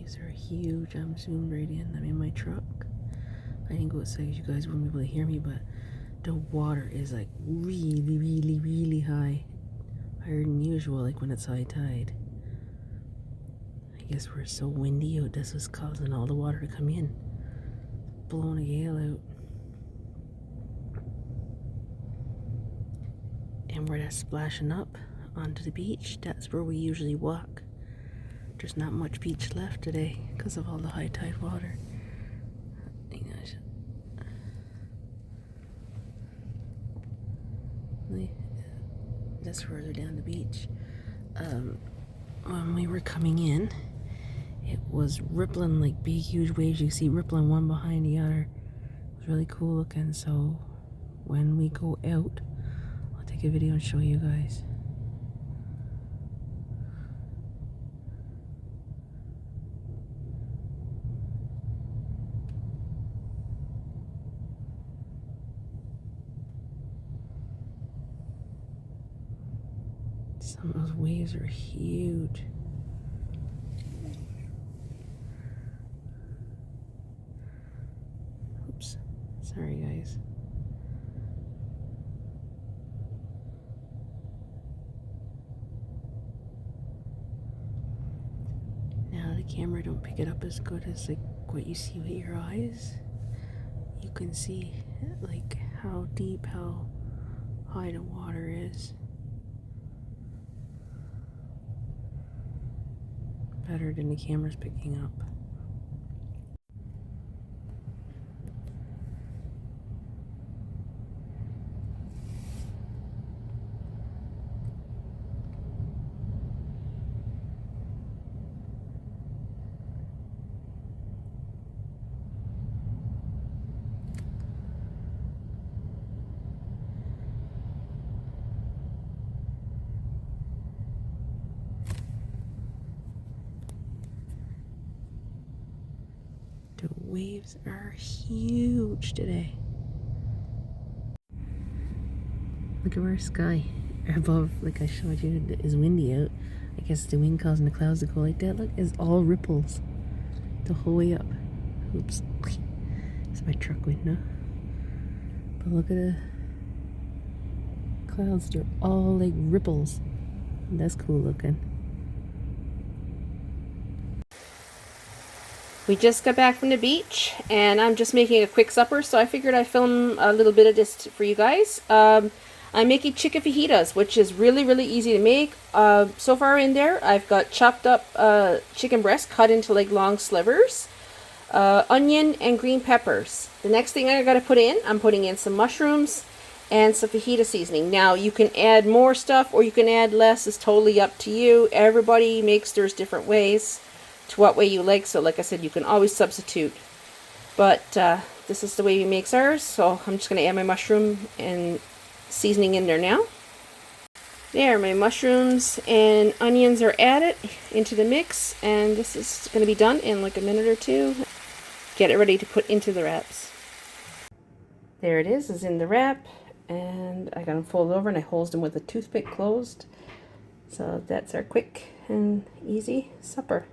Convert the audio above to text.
Waves are huge. I'm zoomed right in. I'm in my truck. I didn't go outside because you guys wouldn't be able to hear me, but the water is like really high. Higher than usual, like when it's high tide. I guess we're so windy out, this is causing all the water to come in. Blowing a gale out. And where that's splashing up onto the beach, that's where we usually walk. There's not much beach left today because of all the high tide water. Just further down the beach. When we were coming in, it was rippling like big, huge waves. You see rippling one behind the other. It was really cool looking. So when we go out, I'll take a video and show you guys. Some of those waves are huge. Oops. Sorry, guys. Now the camera don't pick it up as good as like what you see with your eyes. You can see like how deep, how high the water is. Better than the camera's picking up. The waves are huge today. Look at our sky. Above, like I showed you, it is windy out. I guess the wind causing the clouds to go like that. Look, it's all ripples the whole way up. Oops. It's my truck window. But look at the clouds. They're all like ripples. That's cool looking. We just got back from the beach, and I'm just making a quick supper, so I figured I'd film a little bit of this for you guys. I'm making chicken fajitas, which is really easy to make. So far in there, I've got chopped up chicken breast cut into like long slivers, onion and green peppers. The next thing I gotta put in, I'm putting in some mushrooms and some fajita seasoning. Now you can add more stuff or you can add less, it's totally up to you. Everybody makes theirs different ways to what way you like, so like I said, you can always substitute. But this is the way we make ours, so I'm just going to add my mushroom and seasoning in there now. There, my mushrooms and onions are added into the mix, and this is going to be done in like a minute or two. Get it ready to put into the wraps. There it is in the wrap, and I got them folded over and I hosed them with a toothpick closed. So that's our quick and easy supper.